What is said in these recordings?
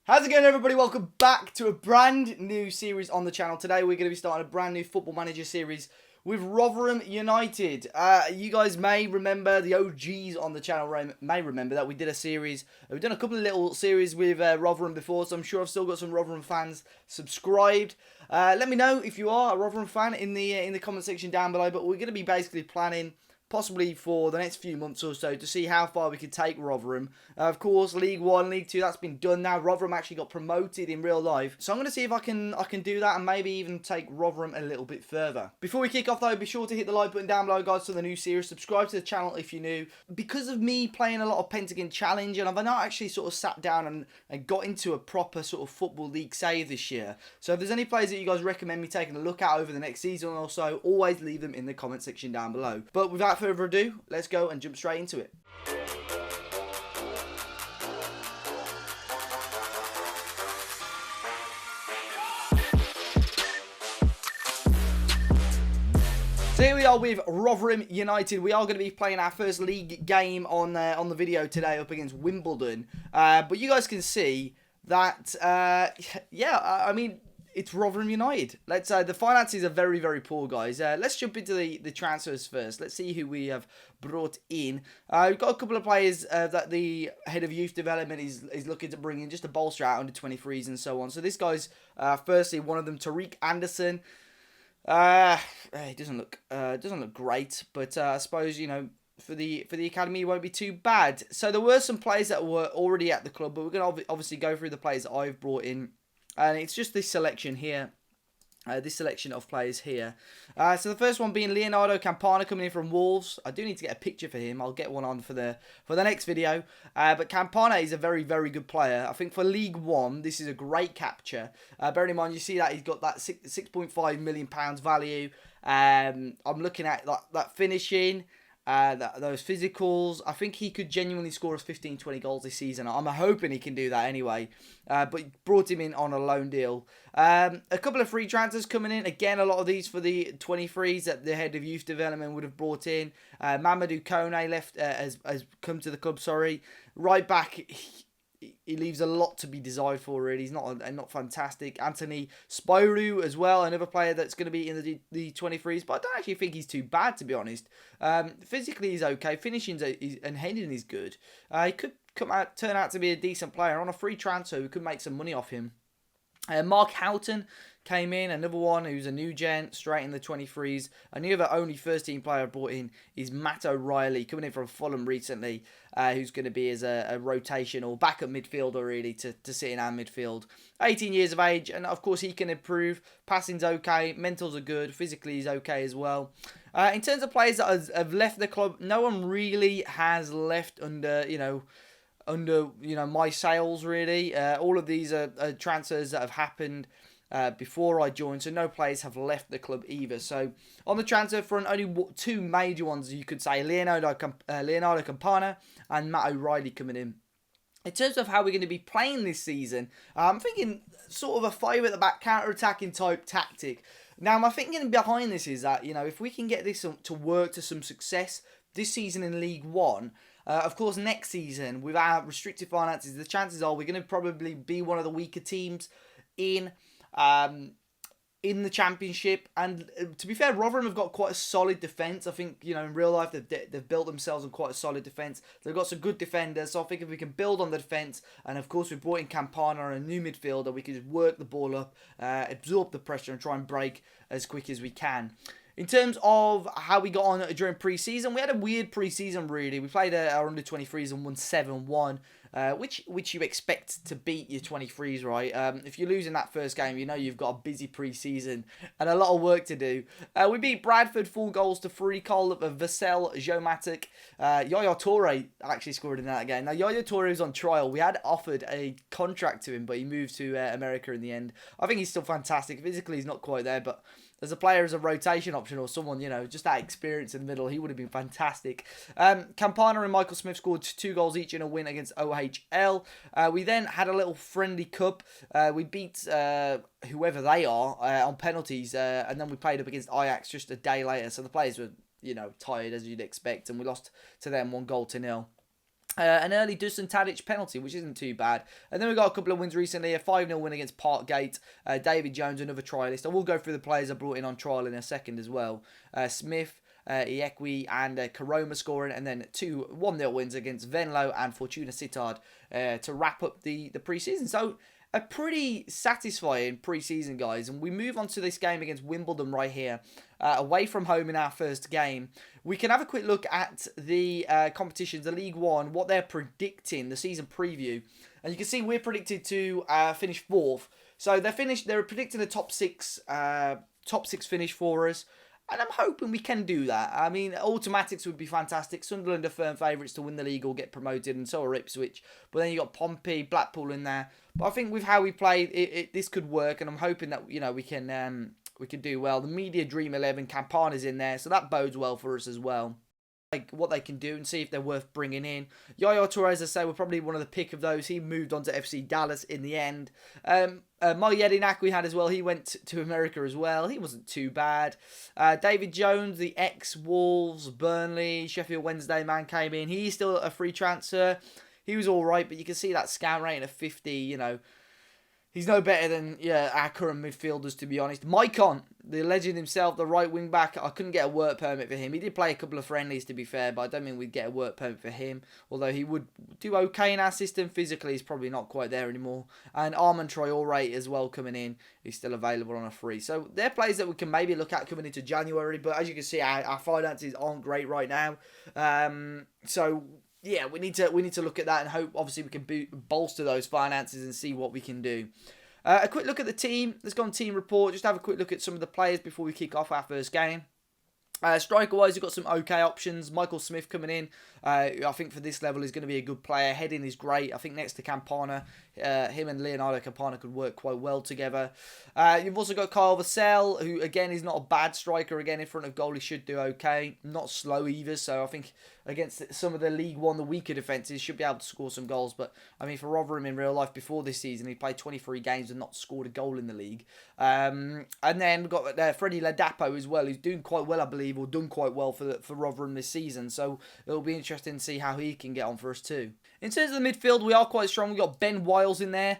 How's it going, everybody? Welcome back to a brand new series on the channel. Today we're going to be starting a brand new Football Manager series with Rotherham United. You guys may remember, the OGs on the channel may remember that we did a series. We've done a couple of little series with Rotherham before, so I'm sure I've still got some Rotherham fans subscribed. Let me know if you are a Rotherham fan in the comment section down below. But we're going to be basically planning, possibly for the next few months or so, to see how far we could take Rotherham. Of course, League 1, League 2, that's been done now. Rotherham actually got promoted in real life. So I'm going to see if I can do that and maybe even take Rotherham a little bit further. Before we kick off though, be sure to hit the like button down below, guys, to the new series. Subscribe to the channel if you're new. Because of me playing a lot of Pentagon Challenge, and I've not actually sort of sat down and got into a proper sort of Football League save this year. So if there's any players that you guys recommend me taking a look at over the next season or so, always leave them in the comment section down below. But without further ado, let's go and jump straight into it. So here we are with Rotherham United. We are going to be playing our first league game on the video today up against Wimbledon. But you guys can see that, I mean, it's Rotherham United. The finances are very, very poor, guys. Let's jump into the transfers first. Let's see who we have brought in. We've got a couple of players that the head of youth development is looking to bring in just to bolster out under 23s and so on. So this guy's firstly one of them, Tarik Anderson. It doesn't look great, but I suppose, you know, for the academy, it won't be too bad. So there were some players that were already at the club, but we're going to obviously go through the players that I've brought in. And it's just this selection here. This selection of players here. So the first one being Leonardo Campaa coming in from Wolves. I do need to get a picture for him. I'll get one on for the next video. But Campaa is a very, very good player. I think for League 1, this is a great capture. Bearing in mind, you see that he's got that £6.5 million value. I'm looking at that finishing. Those physicals. I think he could genuinely score us 15-20 goals this season. I'm hoping he can do that anyway. But brought him in on a loan deal. A couple of free transfers coming in. Again, a lot of these for the 23s that the head of youth development would have brought in. Mamadou Kone has come to the club. Sorry, right back. He leaves a lot to be desired for, really. He's not fantastic. Anthony Spirou as well, another player that's going to be in the 23s, but I don't actually think he's too bad, to be honest. Physically, he's okay. Finishing and heading is good. He could turn out to be a decent player. On a free transfer, we could make some money off him. Mark Houghton came in, another one who's a new gent, straight in the 23s. And the other only first-team player I brought in is Matt O'Reilly, coming in from Fulham recently, who's going to be as a rotation or backup midfielder, really, to sit in our midfield. 18 years of age, and of course he can improve. Passing's okay, mentals are good, physically he's okay as well. In terms of players that have left the club, no one really has left under my sales, really. All of these are transfers that have happened before I joined, so no players have left the club either. So on the transfer front, only two major ones you could say: Leonardo Campaa and Matt O'Reilly coming in. In terms of how we're going to be playing this season, I'm thinking sort of a 5 at the back counter-attacking type tactic. Now, my thinking behind this is that, you know, if we can get this to work to some success this season in League 1, of course, next season, with our restricted finances, the chances are we're going to probably be one of the weaker teams in the Championship. And to be fair, Rotherham have got quite a solid defence. I think, you know, in real life, they've built themselves on quite a solid defence. They've got some good defenders. So I think if we can build on the defence, and of course, we've brought in Campana, a new midfielder, we can just work the ball up, absorb the pressure, and try and break as quick as we can. In terms of how we got on during pre-season, we had a weird pre-season, really. We played our under-23s and won 7-1, which you expect to beat your 23s, right? If you're losing that first game, you know you've got a busy pre-season and a lot of work to do. We beat Bradford 4-3. Cole Vassell, Joe Matic. Yaya Toure actually scored in that game. Now, Yaya Toure was on trial. We had offered a contract to him, but he moved to America in the end. I think he's still fantastic. Physically, he's not quite there, but as a player, as a rotation option or someone, you know, just that experience in the middle, he would have been fantastic. Campana and Michael Smith scored 2 goals each in a win against OHL. We then had a little friendly cup. We beat whoever they are on penalties, and then we played up against Ajax just a day later. So the players were, you know, tired as you'd expect, and we lost to them 1-0. An early Dusan Tadic penalty, which isn't too bad. And then we got a couple of wins recently. A 5-0 win against Parkgate. David Jones, another trialist. I will go through the players I brought in on trial in a second as well. Smith, Iekwe and Karoma scoring. And then 2 1-0 wins against Venlo and Fortuna Sittard to wrap up the pre-season. So a pretty satisfying pre-season, guys. And we move on to this game against Wimbledon right here. Away from home in our first game. We can have a quick look at the competitions, the League One, what they're predicting, the season preview. And you can see we're predicted to finish 4th. So they're predicting a top six finish for us. And I'm hoping we can do that. I mean, automatics would be fantastic. Sunderland are firm favourites to win the league or get promoted, and so are Ipswich. But then you got Pompey, Blackpool in there. But I think with how we played, this could work, and I'm hoping that we can do well. The Media Dream 11, Campana's in there, so that bodes well for us as well. Like what they can do and see if they're worth bringing in. Yaya Toure, as I say, we're probably one of the pick of those. He moved on to FC Dallas in the end. Moyedinak we had as well. He went to America as well. He wasn't too bad. David Jones, the ex-Wolves, Burnley, Sheffield Wednesday man came in. He's still a free transfer. He was all right, but you can see that scan rating of 50, He's no better than our current midfielders, to be honest. Maicon, the legend himself, the right wing back. I couldn't get a work permit for him. He did play a couple of friendlies, to be fair, but I don't think we'd get a work permit for him. Although he would do okay in our system. Physically, he's probably not quite there anymore. And Armand Traore as well coming in. He's still available on a free. So they're players that we can maybe look at coming into January. But as you can see, our finances aren't great right now. Yeah, we need to look at that and hope, obviously, we can bolster those finances and see what we can do. A quick look at the team. Let's go on team report. Just have a quick look at some of the players before we kick off our first game. Striker-wise, we've got some okay options. Michael Smith coming in. I think for this level is going to be a good player. Heading is great. I think next to Campana, him and Leonardo Campaa could work quite well together. You've also got Kyle Vassell, who again is not a bad striker. Again, in front of goal, he should do okay. Not slow either. So I think against some of the League One, the weaker defences, should be able to score some goals. But I mean, for Rotherham in real life before this season, he played 23 games and not scored a goal in the league. And then we've got Freddie Ladapo as well, who's doing quite well, I believe, or done quite well for Rotherham this season. So it'll be interesting to see how he can get on for us too. In terms of the midfield, we are quite strong. We've got Ben Wiles in there,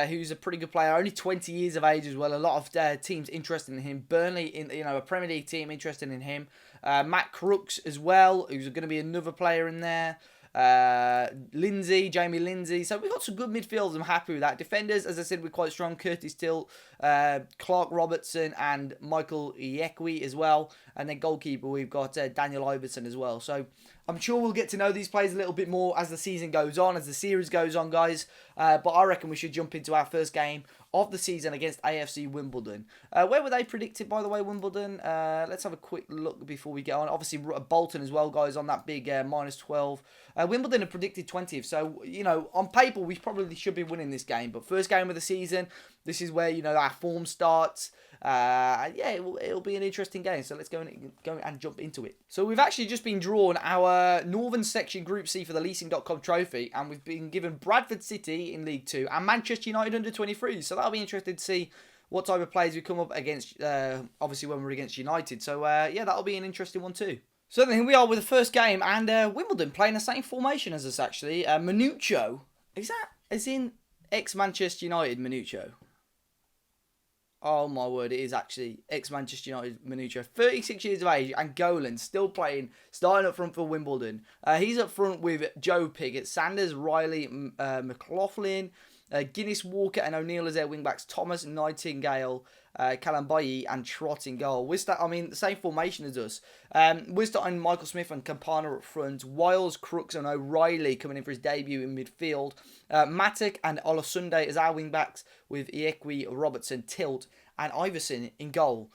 who's a pretty good player, only 20 years of age as well. A lot of teams interested in him. Burnley, a Premier League team interested in him. Matt Crooks as well, who's going to be another player in there. Jamie Lindsay. So we've got some good midfielders. I'm happy with that. Defenders, as I said, we're quite strong. Curtis Tilt, Clark Robertson and Michael Iekwe as well. And then goalkeeper, we've got Daniel Iverson as well. So I'm sure we'll get to know these players a little bit more as the season goes on, as the series goes on, guys. But I reckon we should jump into our first game of the season against AFC Wimbledon. Where were they predicted, by the way, Wimbledon? Let's have a quick look before we get on. Obviously, Bolton as well, guys, on that big -12. Wimbledon are predicted 20th. So, on paper, we probably should be winning this game. But first game of the season, this is where, our form starts. It'll be an interesting game. So let's go and jump into it. So we've actually just been drawn our Northern Section Group C for the Leasing.com trophy. And we've been given Bradford City in League 2 and Manchester United under 23. So that'll be interesting to see what type of players we come up against, obviously when we're against United. So that'll be an interesting one too. So then here we are with the first game, and Wimbledon playing the same formation as us actually. Minuccio, is that as in ex-Manchester United Minuccio? Oh my word, it is actually ex-Manchester United Minuccio. 36 years of age, and Golan still playing, starting up front for Wimbledon. He's up front with Joe Piggott, Sanders, Riley, McLaughlin, Guinness, Walker and O'Neill as their wing-backs. Thomas, Nightingale, Kalambayi and Trott in goal. The same formation as us. We're starting Michael Smith and Campana up front. Wiles, Crooks and O'Reilly coming in for his debut in midfield. Matic and Olasunde as our wing-backs with Iekwe, Robertson, Tilt and Iverson in goal.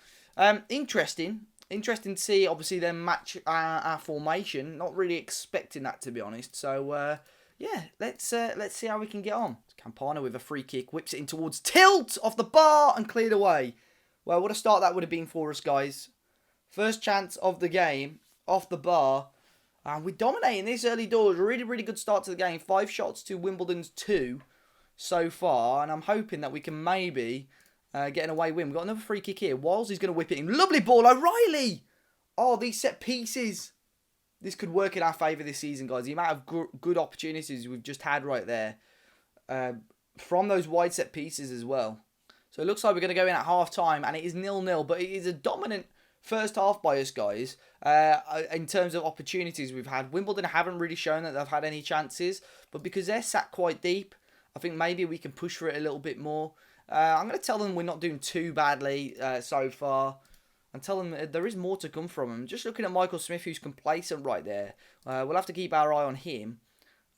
Interesting to see, obviously, them match our formation. Not really expecting that, to be honest. So, let's see how we can get on. Campana with a free kick, whips it in towards Tilt off the bar and cleared away. Well, what a start that would have been for us, guys. First chance of the game, off the bar. And we're dominating this early doors. Really, really good start to the game. 5 shots to Wimbledon's 2 so far. And I'm hoping that we can maybe get an away win. We've got another free kick here. Wiles is going to whip it in. Lovely ball, O'Reilly. Oh, these set pieces. this could work in our favour this season, guys. The amount of good opportunities we've just had right there from those wide set pieces as well. So it looks like we're going to go in at half-time, and it is 0-0, but it is a dominant first half by us, guys. In terms of opportunities we've had, Wimbledon haven't really shown that they've had any chances, but because they're sat quite deep, I think maybe we can push for it a little bit more. I'm going to tell them we're not doing too badly so far, and tell them there is more to come from them. Just looking at Michael Smith, who's complacent right there. We'll have to keep our eye on him,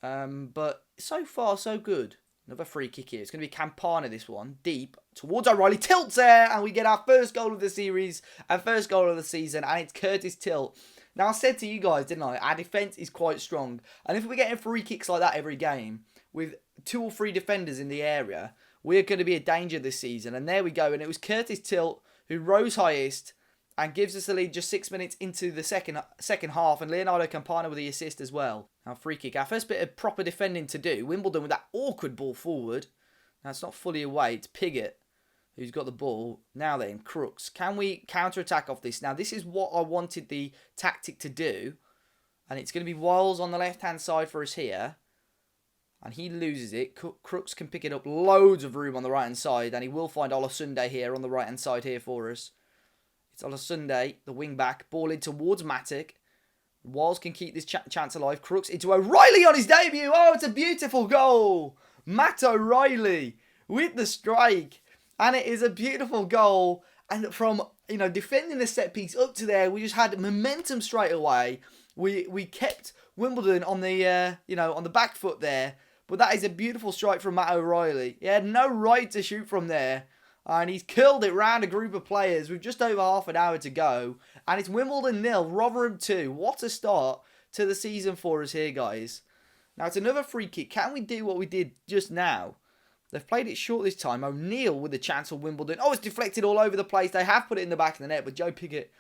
but so far so good. Another free kick here. It's going to be Campana, this one. Deep towards O'Reilly. Tilts there. And we get our first goal of the series. And first goal of the season. And it's Curtis Tilt. Now, I said to you guys, didn't I? Our defence is quite strong. And if we're getting free kicks like that every game, with 2 or 3 defenders in the area, we're going to be a danger this season. And there we go. And it was Curtis Tilt who rose highest and gives us the lead just 6 minutes into the second half. And Leonardo Campaa with the assist as well. Now, free kick. Our first bit of proper defending to do. Wimbledon with that awkward ball forward. Now, it's not fully away. It's Piggott who's got the ball. Now then, Crooks. Can we counter-attack off this? Now, this is what I wanted the tactic to do. And it's going to be Wiles on the left-hand side for us here. And he loses it. Crooks can pick it up. Loads of room on the right-hand side. And he will find Olasunde here on the right-hand side here for us. It's Olasunde, the wing-back. Ball in towards Matic. Wiles can keep this chance alive. Crooks into O'Reilly on his debut. Oh, it's a beautiful goal. Matt O'Reilly with the strike. And it is a beautiful goal. And from, defending the set piece up to there, we just had momentum straight away. We kept Wimbledon on the, on the back foot there. But that is a beautiful strike from Matt O'Reilly. He had no right to shoot from there. And he's curled it round a group of players with just over half an hour to go. And it's Wimbledon 0, Rotherham 2. What a start to the season for us here, guys. Now, it's another free kick. Can we do what we did just now? They've played it short this time. O'Neill with the chance for Wimbledon. Oh, it's deflected all over the place. They have put it in the back of the net, but Joe Piggott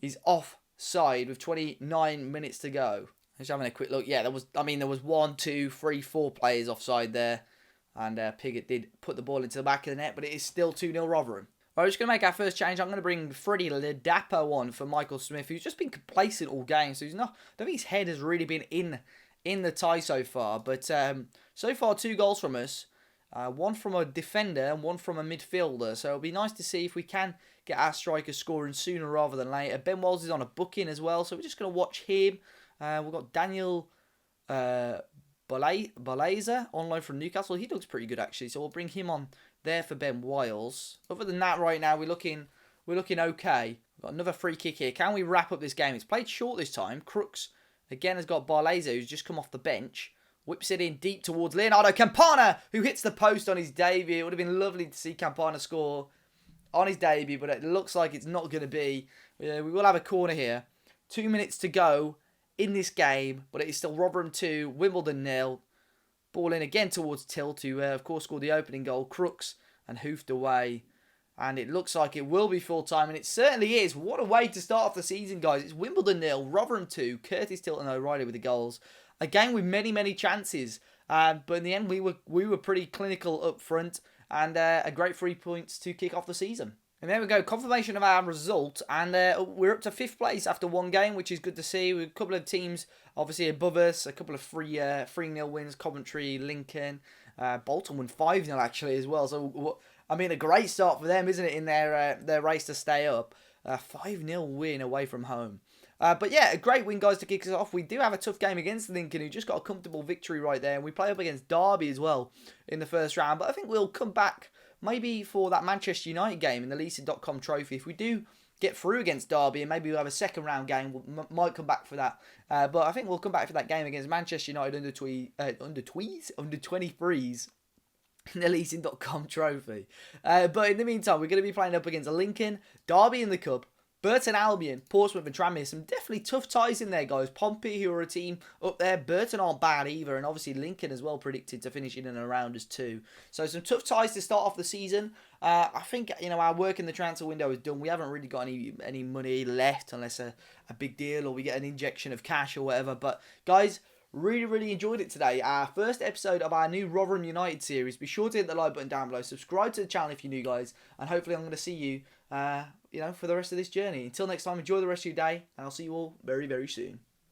is offside with 29 minutes to go. Just having a quick look. Yeah, there was 1, 2, 3, 4 players offside there. And Piggott did put the ball into the back of the net, but it is still 2-0 Rotherham. We're just going to make our first change. I'm going to bring Freddie Ladapo on for Michael Smith, who's just been complacent all game. So I don't think his head has really been in the tie so far. But so far, 2 goals from us. 1 from a defender and 1 from a midfielder. So it'll be nice to see if we can get our strikers scoring sooner rather than later. Ben Wells is on a booking as well, so we're just going to watch him. We've got Daniel Baleza on loan from Newcastle. He looks pretty good actually, so we'll bring him on there for Ben Wiles. Other than that, right now we're looking okay. We've got another free kick here. Can we wrap up this game? It's played short this time. Crooks again has got Baleza, who's just come off the bench. Whips it in deep towards Leonardo Campana, who hits the post on his debut. It would have been lovely to see Campana score on his debut, but it looks like it's not going to be. We will have a corner here. 2 minutes to go in this game, but it is still Rotherham 2, Wimbledon 0. Ball in again towards Tilt, who of course scored the opening goal. Crooks and hoofed away. And it looks like it will be full time, and it certainly is. What a way to start off the season, guys. It's Wimbledon 0, Rotherham 2, Curtis Tilt and O'Reilly with the goals. A game with many, many chances. But in the end, we were pretty clinical up front, and a great 3 points to kick off the season. And there we go, confirmation of our result, and we're up to 5th place after 1 game, which is good to see. With a couple of teams obviously above us, a couple of 3-0 wins, Coventry, Lincoln, Bolton won 5-0 actually as well. So, a great start for them, isn't it, in their race to stay up. 5-0 win away from home. But yeah, a great win, guys, to kick us off. We do have a tough game against Lincoln, who just got a comfortable victory right there. And we play up against Derby as well in the first round. But I think we'll come back maybe for that Manchester United game in the Leeson.com trophy. If we do get through against Derby and maybe we'll have a second round game, we might come back for that. But I think we'll come back for that game against Manchester United under 23s. In the Leeson.com trophy. But in the meantime, we're going to be playing up against Lincoln, Derby in the Cup, Burton Albion, Portsmouth and Tranmere. Some definitely tough ties in there, guys. Pompey, who are a team up there. Burton aren't bad either. And obviously Lincoln as well predicted to finish in and around us too. So some tough ties to start off the season. I think, our work in the transfer window is done. We haven't really got any money left unless a big deal or we get an injection of cash or whatever. But guys, really, really enjoyed it today. Our first episode of our new Rotherham United series. Be sure to hit the like button down below. Subscribe to the channel if you're new, guys. And hopefully I'm going to see you, for the rest of this journey. Until next time, enjoy the rest of your day. And I'll see you all very, very soon.